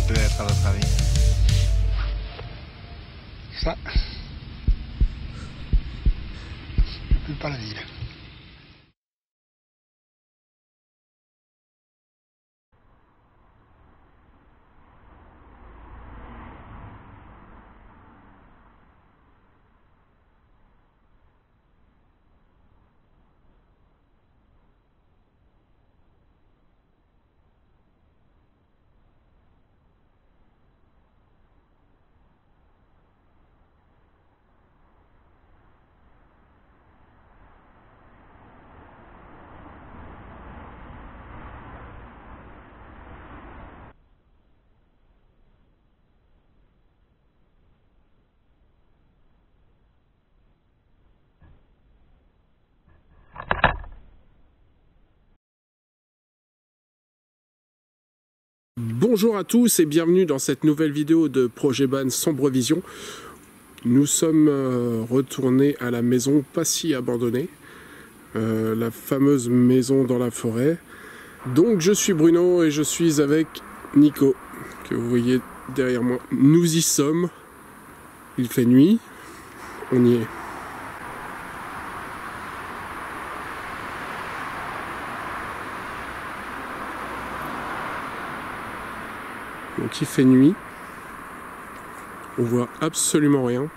peut être à votre avis? Ça. Plus pas la ville. Bonjour à tous et bienvenue dans cette nouvelle vidéo de Projet Ban Sombre Vision. Nous sommes retournés à la maison pas si abandonnée, la fameuse maison dans la forêt. Donc je suis Bruno et je suis avec Nico, que vous voyez derrière moi. Nous y sommes, il fait nuit, on y est. Donc il fait nuit, on voit absolument rien,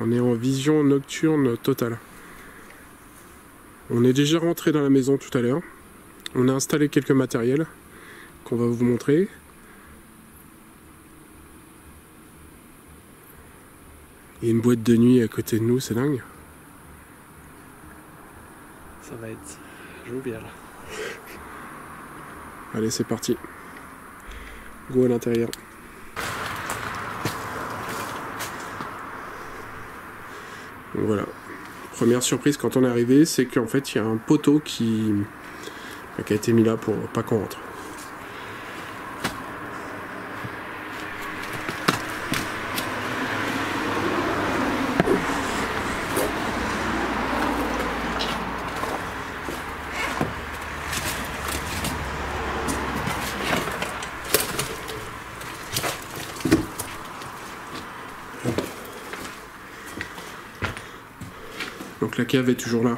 on est en vision nocturne totale. On est déjà rentré dans la maison tout à l'heure, on a installé quelques matériels qu'on va vous montrer. Il y a une boîte de nuit à côté de nous, c'est dingue. Ça va être jovial. Allez, c'est parti. Go à l'intérieur. Donc voilà. Première surprise quand on est arrivé, c'est qu'en fait, il y a un poteau qui a été mis là pour pas qu'on rentre. Donc la cave est toujours là.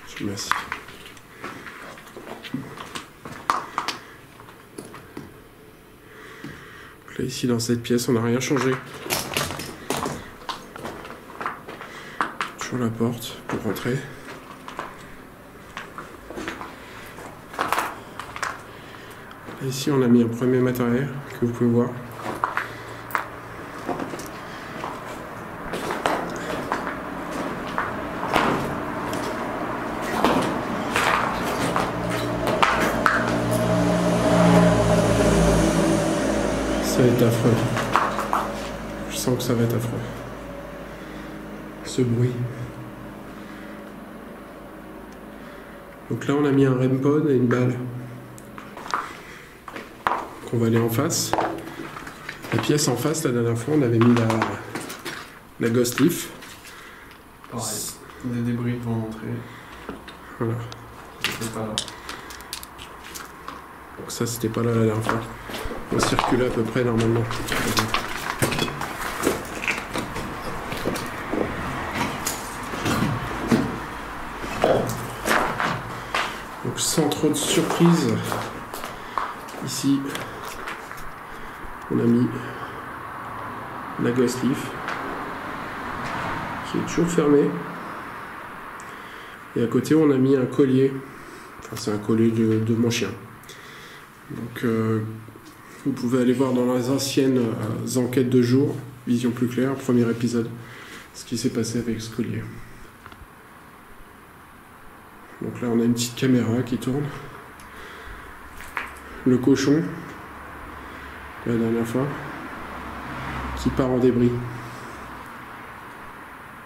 Je m'assieds. Donc là ici dans cette pièce on n'a rien changé. Toujours la porte pour rentrer. Ici on a mis un premier matériel que vous pouvez voir. Ça va être affreux. Je sens que ça va être affreux. Ce bruit. Donc là on a mis un REM pod et une balle. On va aller en face. La pièce en face, la dernière fois, on avait mis la Ghost Leaf. Pareil, des débris devant l'entrée. Voilà. C'était pas là. Donc ça, c'était pas là la dernière fois. On circulait à peu près normalement. Donc sans trop de surprise, ici, on a mis la Ghost Leaf qui est toujours fermée et à côté on a mis un collier, enfin c'est un collier de mon chien. Donc vous pouvez aller voir dans les anciennes enquêtes de jour, Vision plus claire, premier épisode, ce qui s'est passé avec ce collier. Donc là on a une petite caméra qui tourne, le cochon la dernière fois qui part en débris.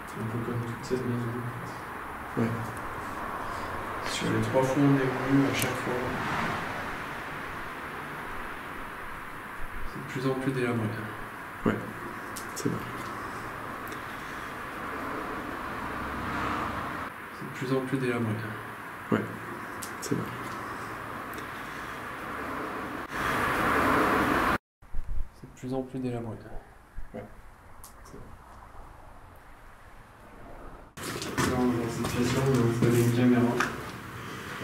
C'est un peu comme toute cette maison. Ouais. Sur les 3 fois on est venu à chaque fois. C'est de plus en plus délabré. Ouais, c'est bon. C'est de plus en plus délabré. Ouais, c'est bon. C'est de plus en plus délabré. Ouais, c'est bon. Là, on est dans cette pièce-là, on a installé une caméra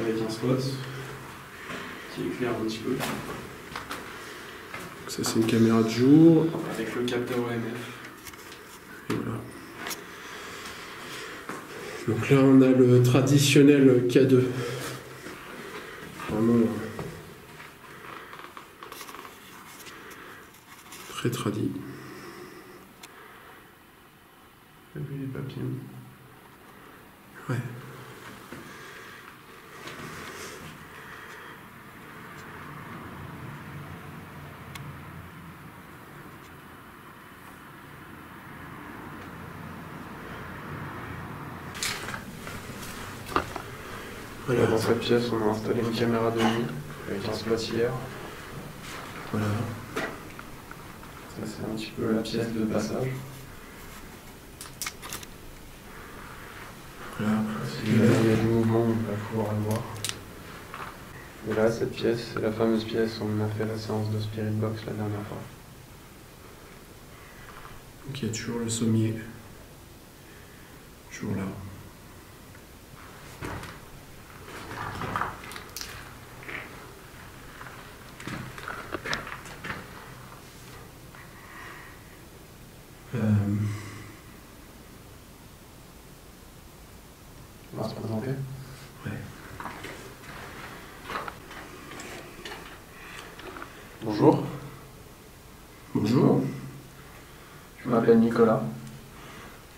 avec un spot qui éclaire un petit peu. Donc ça c'est une caméra de jour. Avec le capteur OMF. Et voilà. Donc là on a le traditionnel K2. Vraiment très tradi. T'as vu les papiers? Ouais. Voilà, dans cette pièce, on a installé une caméra de nuit avec un spot hier. Voilà. Ça, c'est un petit peu la pièce de passage. Voilà. Si il y a du mouvement, on va pouvoir le voir. Et là, cette pièce, c'est la fameuse pièce où on a fait la séance de Spirit Box la dernière fois. Donc il y a toujours le sommier. Toujours là. On va se présenter. Ouais. Bonjour. Bonjour. Je m'appelle Nicolas.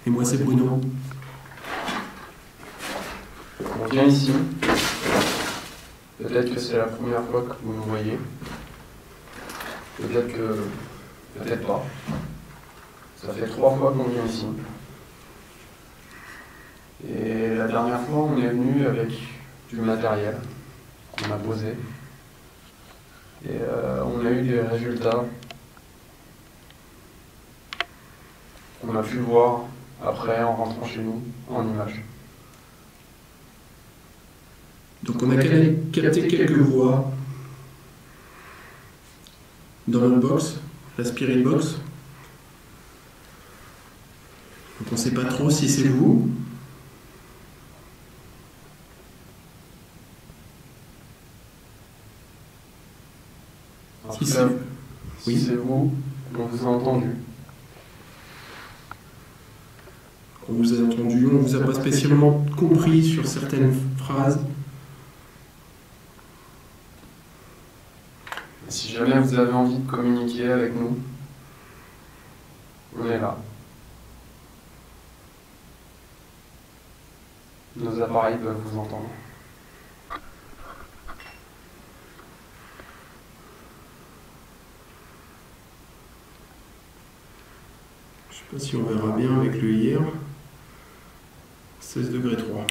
Et moi c'est Bruno. On vient ici. Peut-être que c'est la première fois que vous nous voyez. Peut-être que... Peut-être pas. Ça fait 3 fois qu'on vient ici. Et la dernière fois, on est venu avec du matériel qu'on a posé. Et on a eu des résultats qu'on a pu voir après en rentrant chez nous en images. Donc on a capté quelques voix dans notre box, la Spirit Box. Donc on ne sait pas trop si c'est vous. En Si tout c'est cas, oui. si c'est vous, on vous a entendu. On vous a entendu, on vous a pas spécialement compris sur certaines phrases. Et si jamais vous avez envie de communiquer avec nous, on est là. Nos appareils peuvent vous entendre. Je sais pas si on verra bien avec le hier. 16 degrés 3.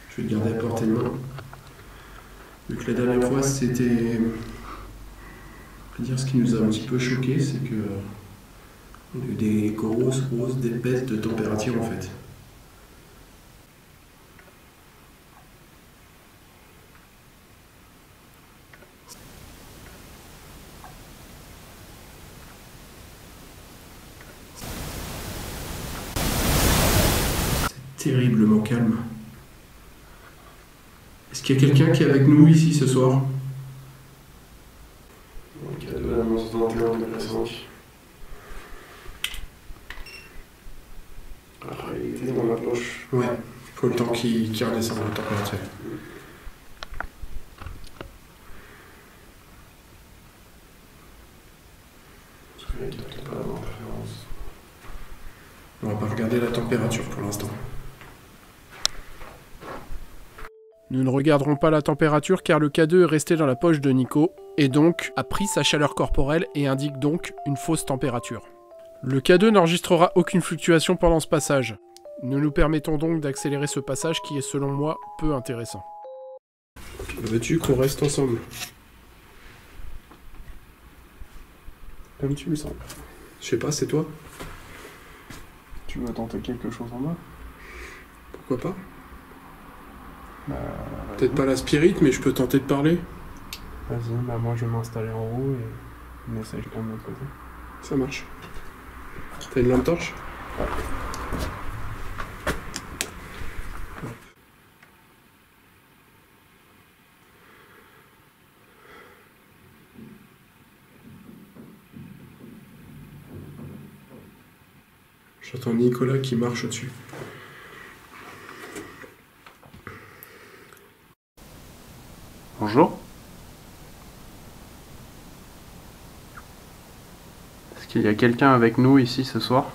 Je vais le garder à portée de main. Vu que la dernière fois c'était... On va dire ce qui nous a un petit peu choqué, c'est que on a eu des grosses des baisses de température en fait. C'est terriblement calme. Est-ce qu'il y a quelqu'un qui est avec nous ici ce soir? Donc, il y a de l'annonce 21 degrés 5. Après, il était dans ma poche. Ouais, il faut le temps qu'il redescende la température. Parce qu'il n'y a pas d'interférence. On va pas regarder la température pour l'instant. Nous ne regarderons pas la température car le K2 est resté dans la poche de Nico et donc a pris sa chaleur corporelle et indique donc une fausse température. Le K2 n'enregistrera aucune fluctuation pendant ce passage. Nous nous permettons donc d'accélérer ce passage qui est selon moi peu intéressant. Veux-tu qu'on reste ensemble? Comme tu le sens. Je sais pas, c'est toi? Tu veux tenter quelque chose en bas? Pourquoi pas? Peut-être pas la spirit, mais je peux tenter de parler. Vas-y, moi je vais m'installer en haut et on essaye de l'autre côté. Ça marche. T'as une lampe torche? Ouais. J'entends Nicolas qui marche au-dessus. Bonjour. Est-ce qu'il y a quelqu'un avec nous ici ce soir?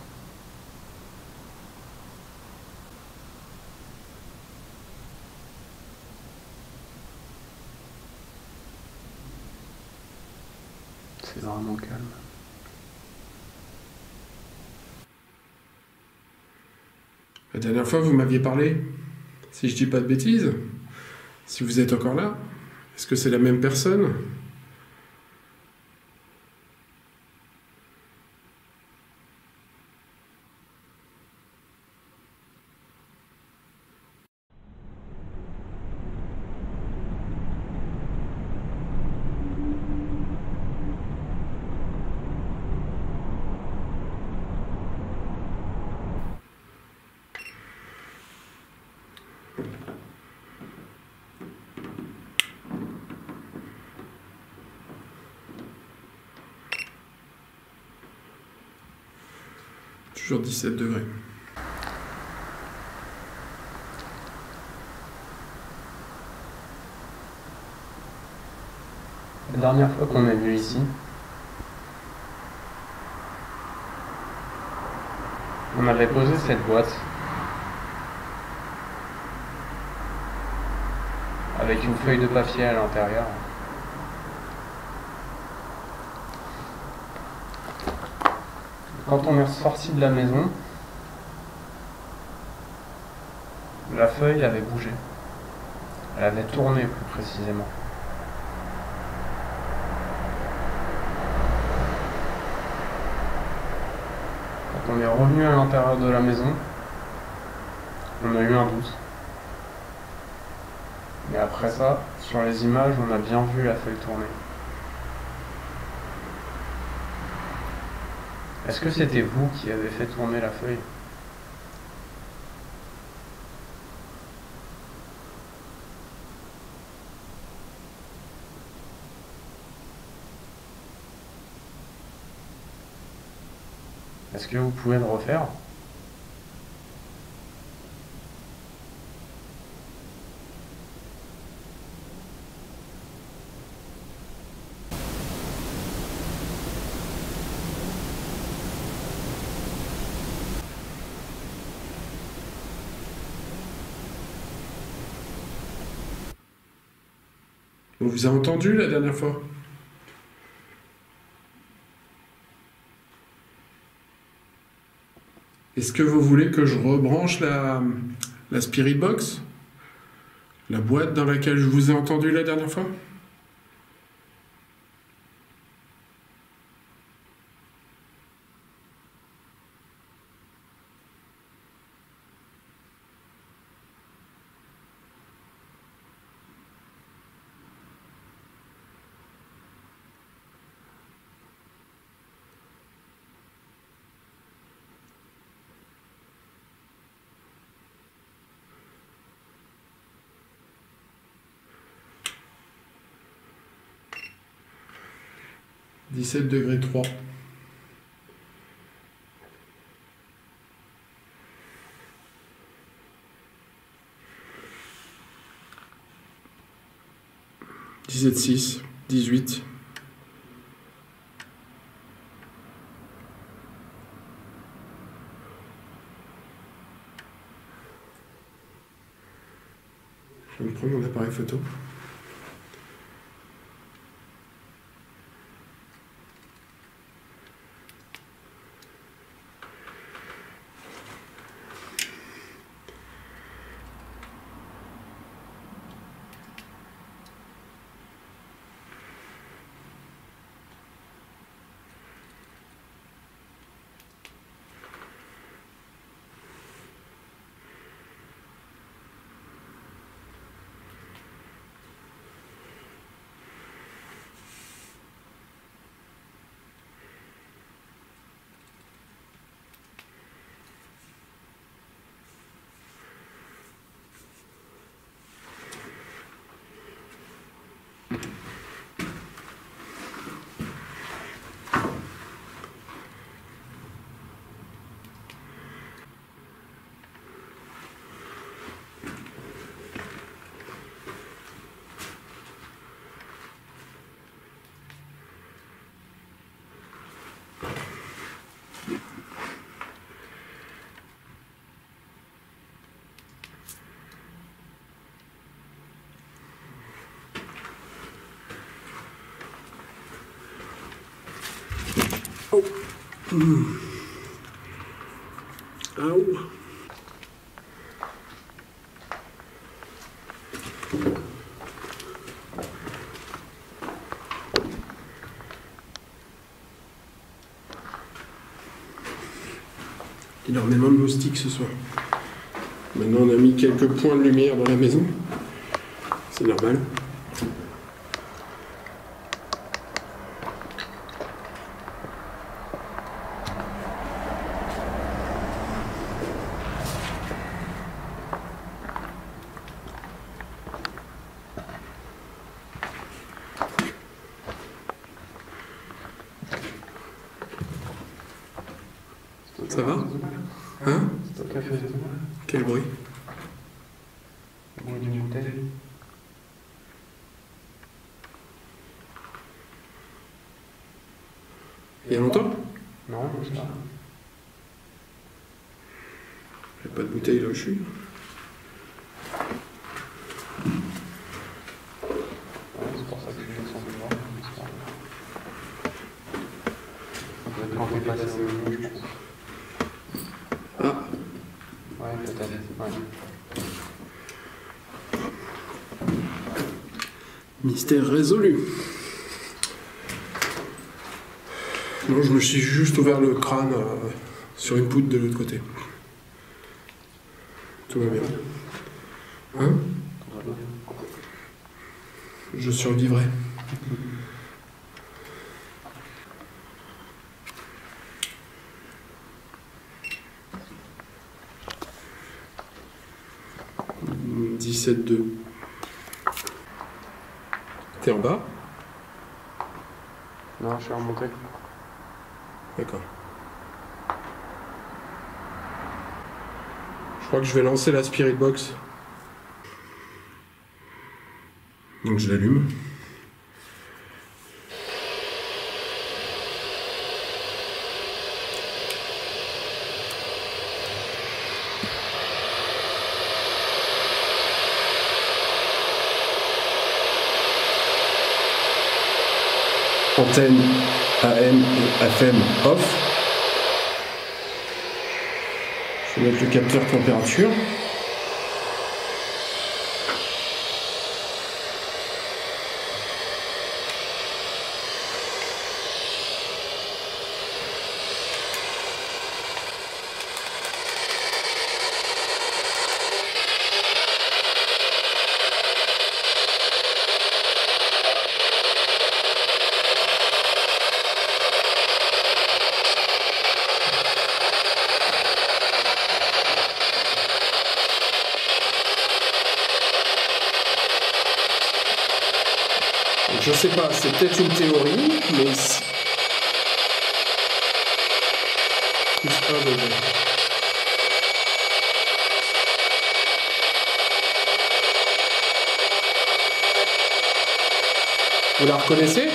C'est vraiment calme. La dernière fois, vous m'aviez parlé. Si je dis pas de bêtises, si vous êtes encore là, est-ce que c'est la même personne? Toujours 17 degrés. La dernière fois qu'on est venu ici, on avait posé cette boîte avec une feuille de papier à l'intérieur. Quand on est ressorti de la maison, la feuille avait bougé. Elle avait tourné plus précisément. Quand on est revenu à l'intérieur de la maison, on a eu un doute. Mais après ça, sur les images, on a bien vu la feuille tourner. Est-ce que c'était vous qui avez fait tourner la feuille? Est-ce que vous pouvez le refaire? On vous a entendu la dernière fois? Est-ce que vous voulez que je rebranche la Spirit Box? La boîte dans laquelle je vous ai entendu la dernière fois? « 17 degrés 3. « 17,6, 18. de prendre mon appareil photo. Oh. Au. Énormément de moustiques ce soir. Maintenant on a mis quelques points de lumière dans la maison. C'est normal. Ça va? Hein? C'est toi qui as fait ça? Quel bruit? Le bruit d'une bouteille. Il y a longtemps? Non, c'est pas. Il n'y a pas de bouteille là où je suis. Ouais, c'est pour ça que je sens de voir. Quand t'es passé au milieu, je pense. Ah, Ouais, peut-être. Ouais. mystère résolu. Non, je me suis juste ouvert le crâne sur une poutre de l'autre côté. Tout va bien. Hein? Tout va bien. Je survivrai. « 17,2. T'es en bas? Non, je suis remonté. D'accord. Je crois que je vais lancer la Spirit Box. Donc je l'allume. Antenne AM et FM off. Je vais mettre le capteur température. Je sais pas, c'est peut-être une théorie, mais ici... Plus 1 degré. Vous la reconnaissez?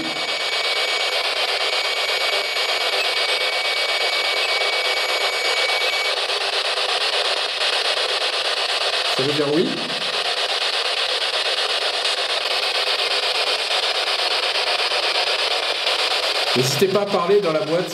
Ça veut dire oui? N'hésitez pas à parler dans la boîte.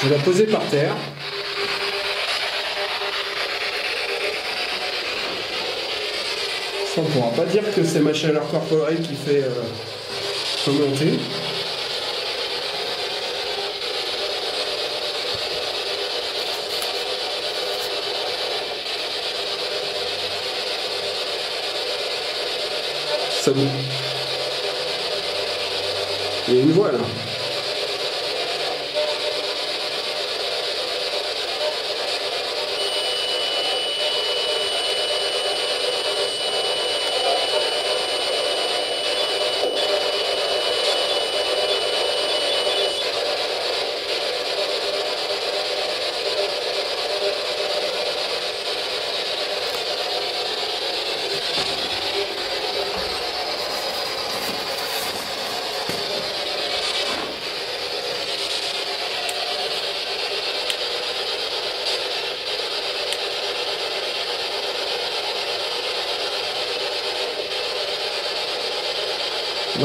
Je vais la poser par terre. On ne pourra pas dire que c'est ma chaleur corporelle qui fait remonter. Ça vous... Il y a une voile.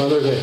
Degrés.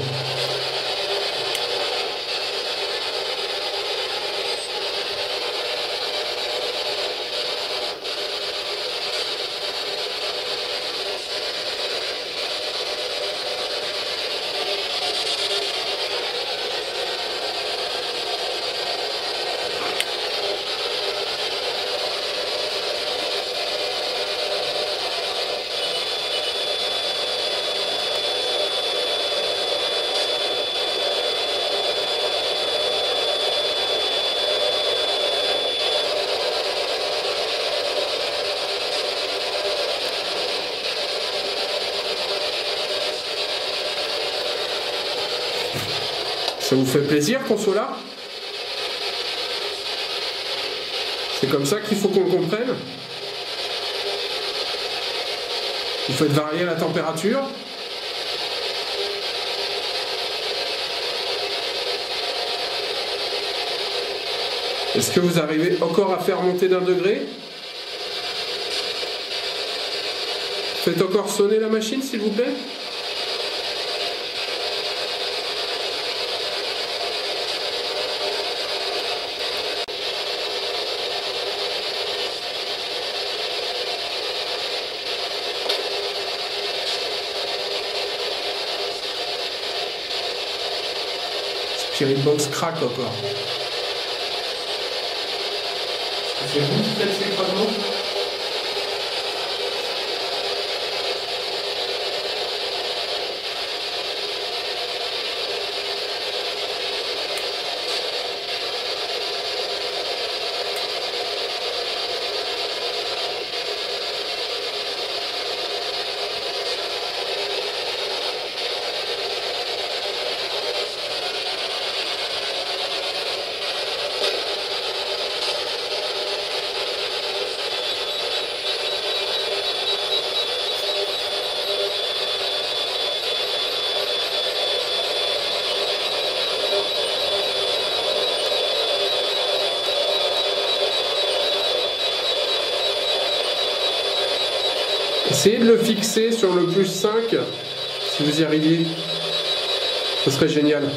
Ça vous fait plaisir qu'on soit là? C'est comme ça qu'il faut qu'on le comprenne? Vous faites varier la température? Est-ce que vous arrivez encore à faire monter d'1 degré? Faites encore sonner la machine, s'il vous plaît. Spirit Box craque encore. C'est vous qui faites ces fragments? Essayez de le fixer sur le plus 5, si vous y arriviez. Ce serait génial.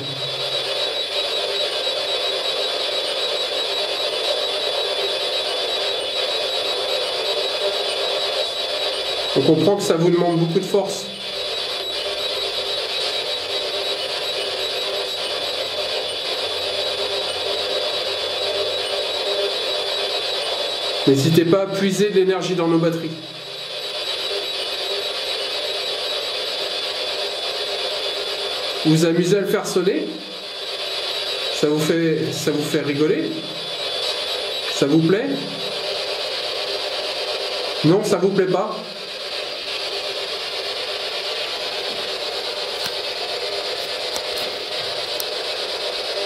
On comprend que ça vous demande beaucoup de force. N'hésitez pas à puiser de l'énergie dans nos batteries. Vous vous amusez à le faire sonner? Ça vous fait rigoler? Ça vous plaît? Non, ça vous plaît pas?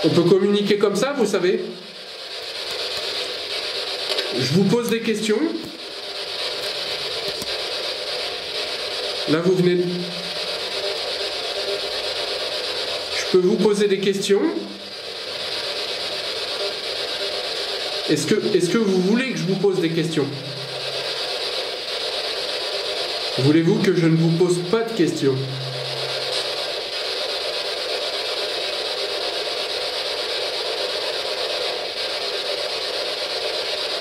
On peut communiquer comme ça, vous savez. Je vous pose des questions. Là, vous venez... Je peux vous poser des questions. Est-ce que vous voulez que je vous pose des questions? Voulez-vous que je ne vous pose pas de questions?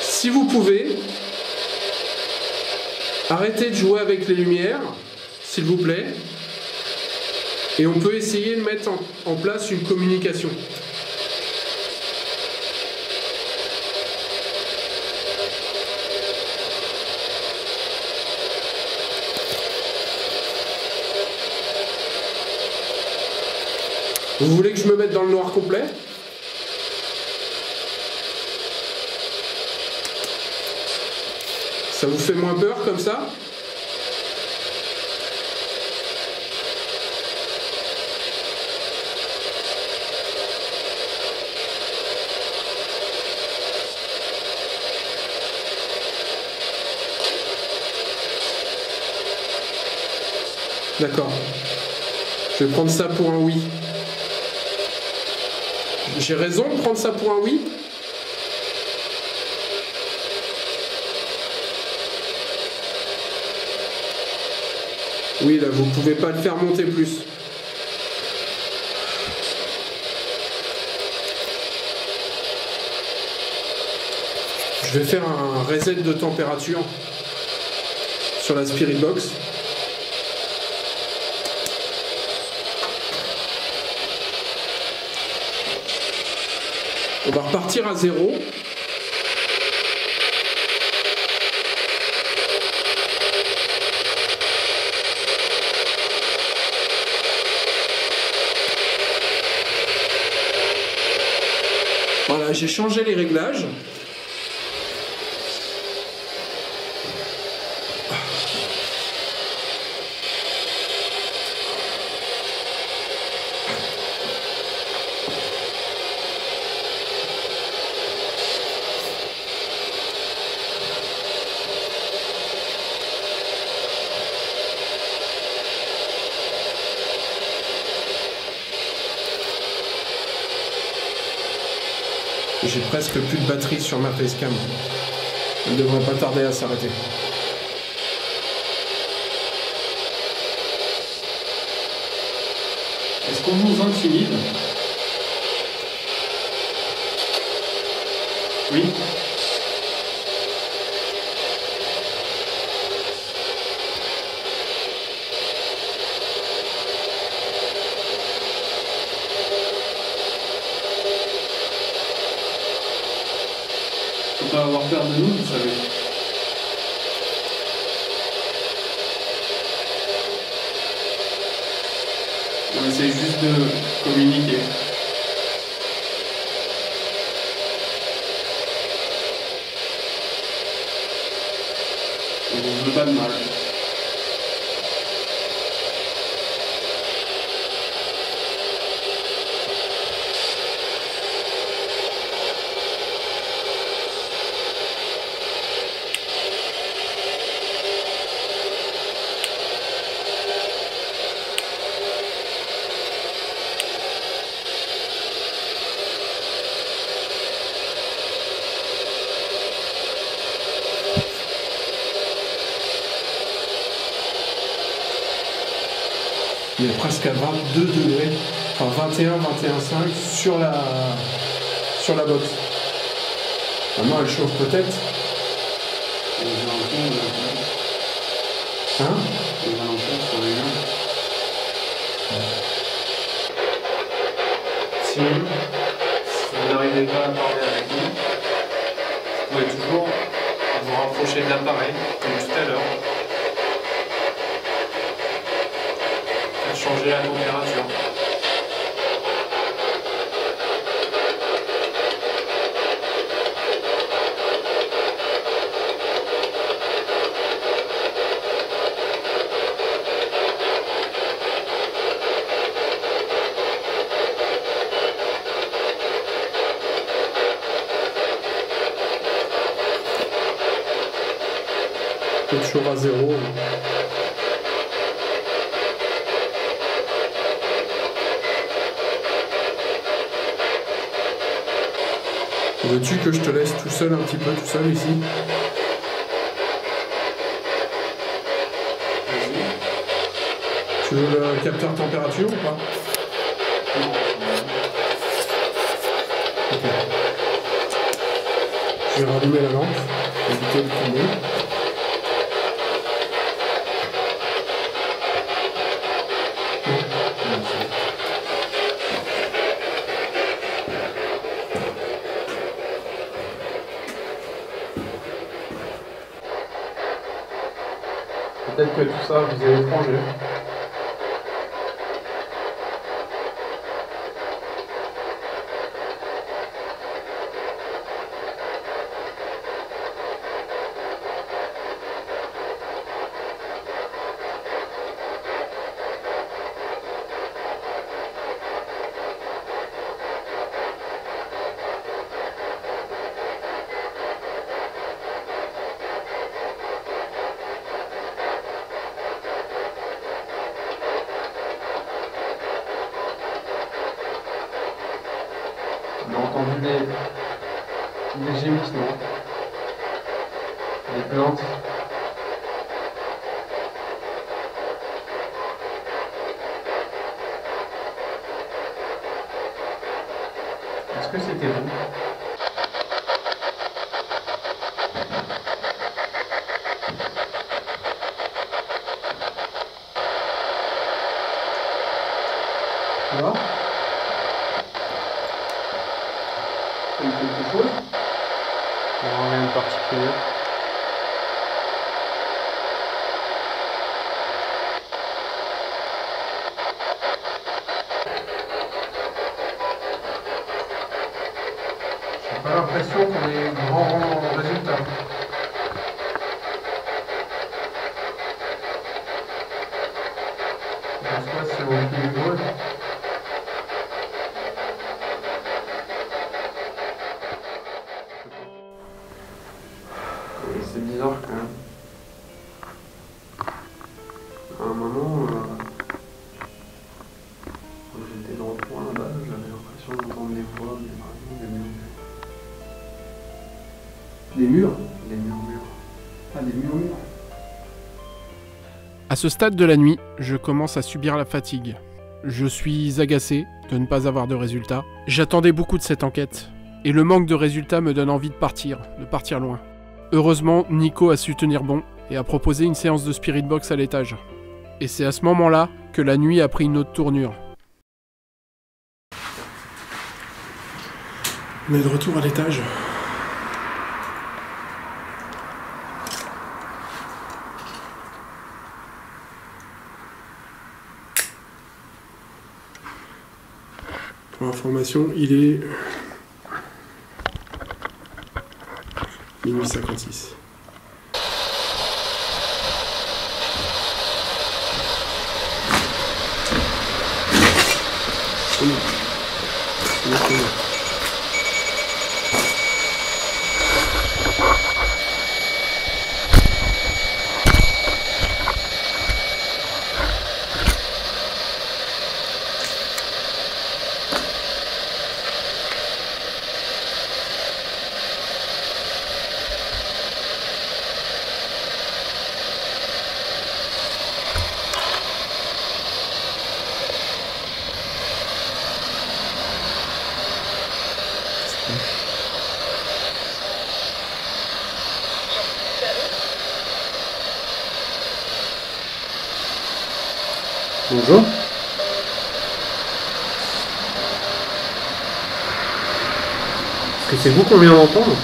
Si vous pouvez, arrêtez de jouer avec les lumières, s'il vous plaît, et on peut essayer de mettre en place une communication. Vous voulez que je me mette dans le noir complet? Ça vous fait moins peur comme ça? D'accord. Je vais prendre ça pour un oui. J'ai raison de prendre ça pour un oui? Oui, là, vous ne pouvez pas le faire monter plus. Je vais faire un reset de température sur la Spirit Box. On va repartir à 0. Voilà, j'ai changé les réglages. J'ai presque plus de batterie sur ma facecam. Elle ne devrait pas tarder à s'arrêter. Est-ce qu'on vous intimide? Oui. Faut pas avoir peur de nous, vous savez. On essaie juste de communiquer. On ne veut pas de mal. Il est presque à 22 degrés, enfin 21, 21,5 sur la box. Maintenant elle chauffe peut-être. Hein? Si vous n'arrivez pas à parler avec nous, vous pouvez toujours vous rapprocher de l'appareil, comme tout à l'heure. Changer la température. Toujours à 0. Veux-tu que je te laisse tout seul, un petit peu tout seul ici? Tu veux le capteur température ou pas? Ok. Je vais rallumer la lampe, éviter de tomber. Peut-être que tout ça vous est étranger. On a entendu des gémissements, des plaintes. Est-ce que c'était vous? Tu vois? Quelque chose? Non, rien de particulier. J'ai pas l'impression qu'on ait grand résultat. Je sais pas si c'est au plus niveau. C'est bizarre quand même. À un moment, quand j'étais dans le coin là-bas, j'avais l'impression d'entendre des voix, mais vraiment des murmures. Les murs? Des murmures. Ah, des murmures. À ce stade de la nuit, je commence à subir la fatigue. Je suis agacé de ne pas avoir de résultats. J'attendais beaucoup de cette enquête, et le manque de résultats me donne envie de partir loin. Heureusement, Nico a su tenir bon et a proposé une séance de spirit box à l'étage. Et c'est à ce moment-là que la nuit a pris une autre tournure. On est de retour à l'étage. Pour information, il est minuit 56. Bonjour. Est-ce que c'est vous qu'on vient d'entendre?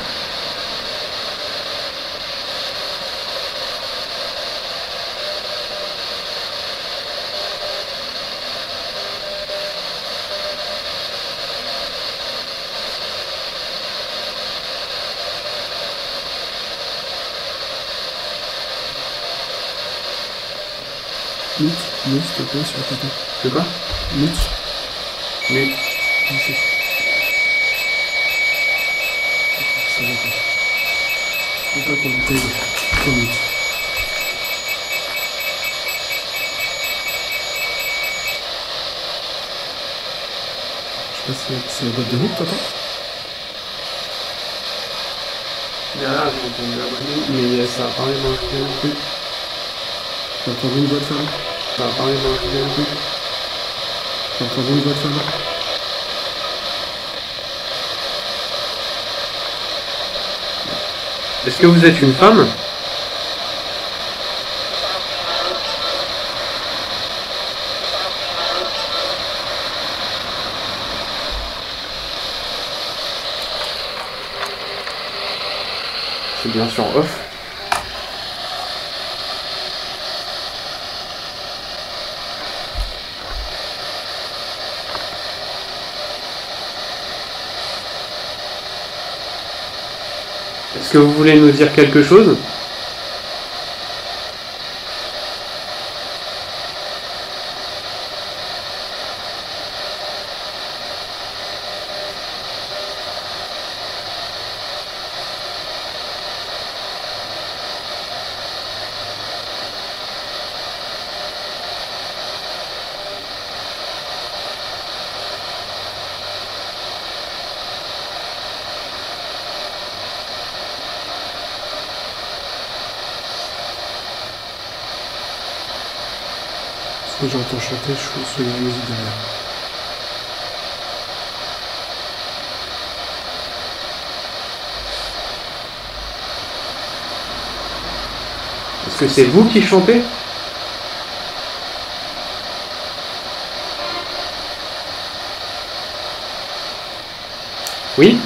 Mute, s'il te plaît, sur le côté. C'est quoi? Mute. Mais Merci. Ça va pas. Faut pas qu'on t'aide. Faut mute. Je sais pas si c'est la boîte de route, t'entends? Derrière, j'entends de la voix, mais ça a parlé dans le vidéo un truc. T'as entendu une voix de femme? Ça a parlé dans le vidéo un truc. T'as entendu une voix de femme? Est-ce que vous êtes une femme? C'est bien sûr off. Est-ce que vous voulez nous dire quelque chose? Parce que j'entends chanter, je suis sur la musique derrière. Est-ce que c'est vous qui chantez? Oui?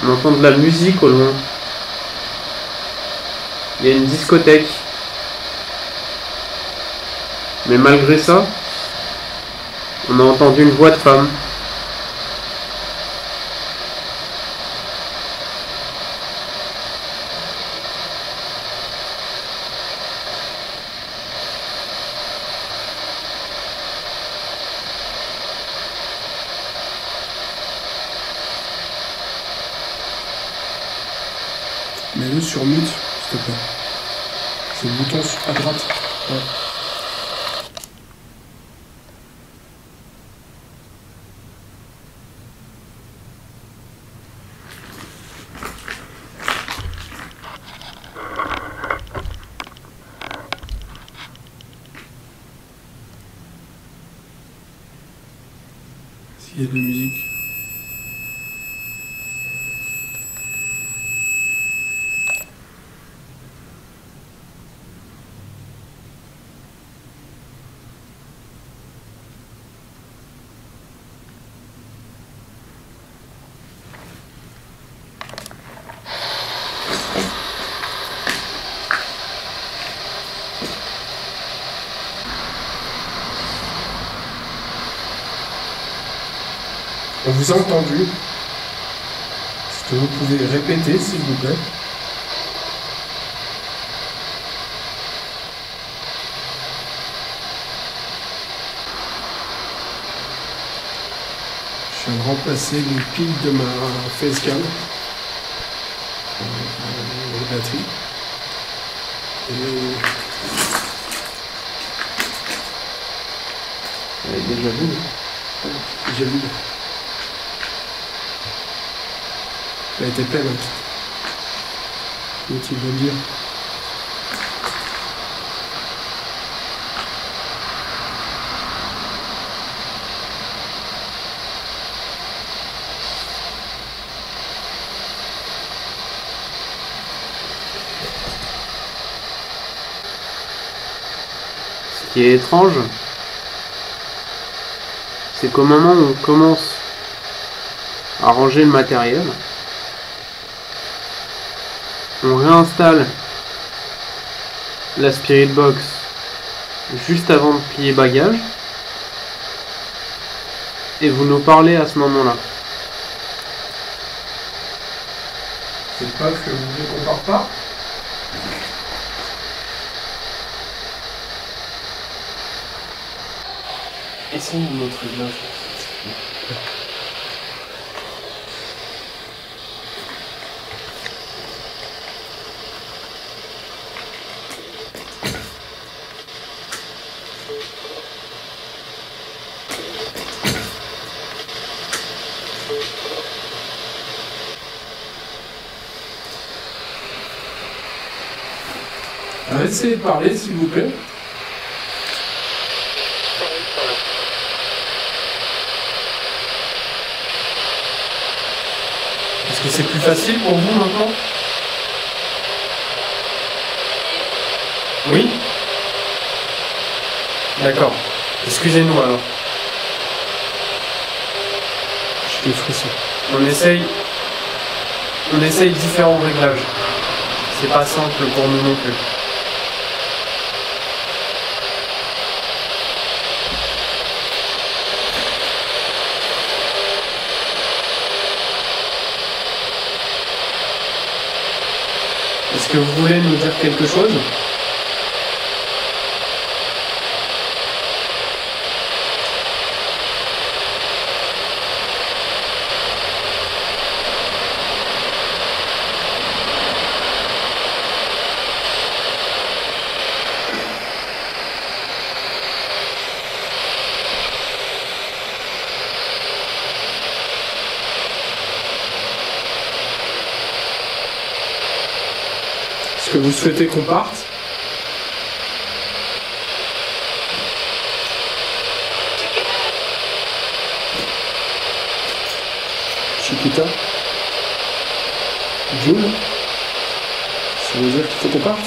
On entend de la musique au loin. Il y a une discothèque. Mais malgré ça, on a entendu une voix de femme. Mets-le sur mute, s'il te plaît. C'est le bouton à droite. Ouais. S'il y a de la musique. On vous a entendu. Est-ce que vous pouvez répéter, s'il vous plaît? Je viens de remplacer les piles de ma facecam. Les batteries. Et... Elle est déjà vide. Déjà vide. Elle était pleine. Inutile de le dire. Ce qui est étrange, c'est qu'au moment où on commence à ranger le matériel, on réinstalle la Spirit Box juste avant de plier bagages et vous nous parlez à ce moment-là. C'est pas que vous voulez qu'on parte pas? Essayez de nous montrer bien. Essayez de parler, s'il vous plaît. Est-ce que c'est plus facile pour vous maintenant? Oui? D'accord. Excusez-nous alors. J'ai des frissons. On essaye différents réglages. C'est pas simple pour nous non plus. Est-ce que vous voulez nous dire quelque chose? Est-ce que vous souhaitez qu'on parte? Chiquita? Jules? Ça veut dire qu'il faut qu'on parte?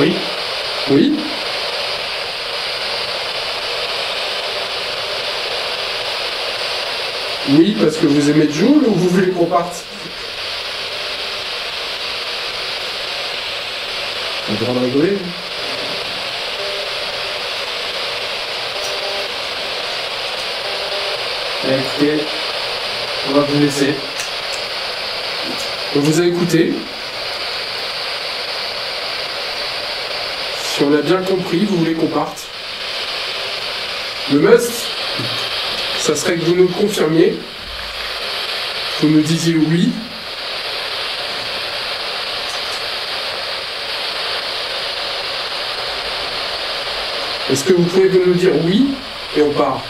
Oui? Oui? Oui, parce que vous aimez Jules ou vous voulez qu'on parte? On a le droit de rigoler. Écoutez, on va vous laisser. On vous a écouté. Si on a bien compris, vous voulez qu'on parte. Le must, ça serait que vous nous le confirmiez. Vous nous disiez oui. Est-ce que vous pouvez nous dire oui et on part?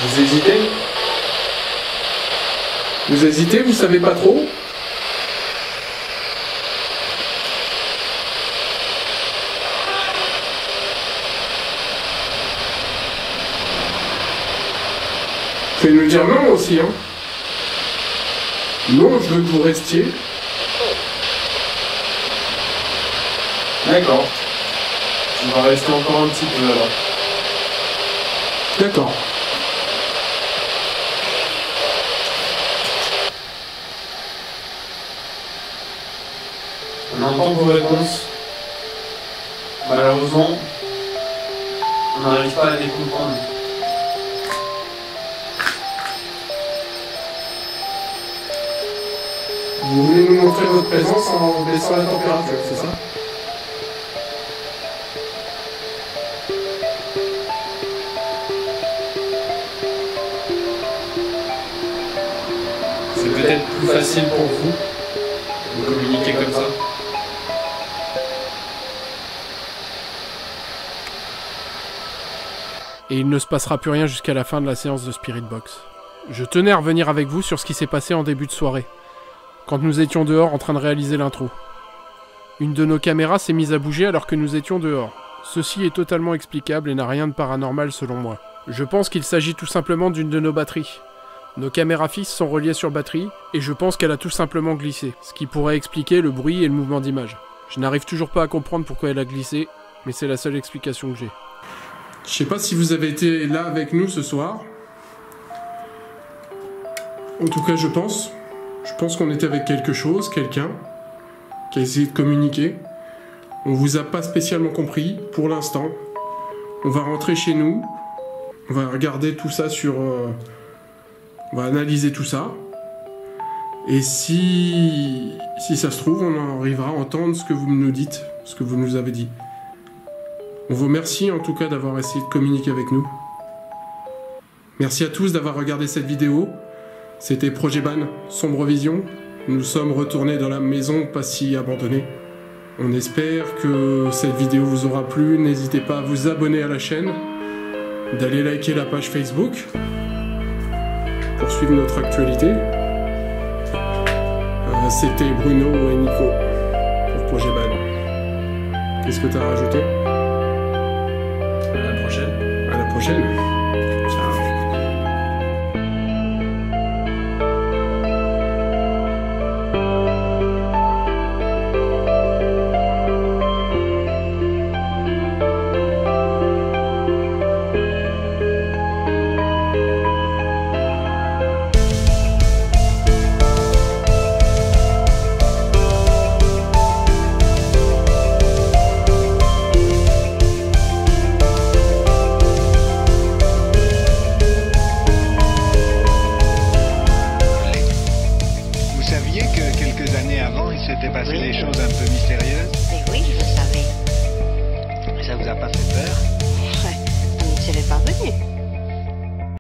Vous hésitez? Vous hésitez, vous savez pas trop? Vous pouvez nous dire non aussi, hein? Non, je veux que vous restiez. D'accord. On va rester encore un petit peu alors. D'accord. On entend vos réponses. Malheureusement, on n'arrive pas à les comprendre. Vous voulez nous montrer votre présence en baissant la température, c'est ça? C'est peut-être plus facile pour vous de communiquer comme ça. Et il ne se passera plus rien jusqu'à la fin de la séance de Spirit Box. Je tenais à revenir avec vous sur ce qui s'est passé en début de soirée, quand nous étions dehors en train de réaliser l'intro. Une de nos caméras s'est mise à bouger alors que nous étions dehors. Ceci est totalement explicable et n'a rien de paranormal selon moi. Je pense qu'il s'agit tout simplement d'une de nos batteries. Nos caméras fixes sont reliées sur batterie, et je pense qu'elle a tout simplement glissé, ce qui pourrait expliquer le bruit et le mouvement d'image. Je n'arrive toujours pas à comprendre pourquoi elle a glissé, mais c'est la seule explication que j'ai. Je sais pas si vous avez été là avec nous ce soir. En tout cas, je pense. Je pense qu'on était avec quelque chose, quelqu'un, qui a essayé de communiquer. On vous a pas spécialement compris, pour l'instant. On va rentrer chez nous. On va regarder tout ça sur... on va analyser tout ça. Et si ça se trouve, on arrivera à entendre ce que vous nous dites, ce que vous nous avez dit. On vous remercie en tout cas d'avoir essayé de communiquer avec nous. Merci à tous d'avoir regardé cette vidéo. C'était Projet Ban, Sombre Vision. Nous sommes retournés dans la maison pas si abandonnée. On espère que cette vidéo vous aura plu. N'hésitez pas à vous abonner à la chaîne, d'aller liker la page Facebook pour suivre notre actualité. C'était Bruno et Nico pour Projet Ban. Qu'est-ce que tu as rajouté? À la prochaine. À la prochaine. Ciao. S'était passé des choses un peu mystérieuses. Mais oui, je le savais. Ça vous a pas fait peur? Ouais, on n'y serait pas venu.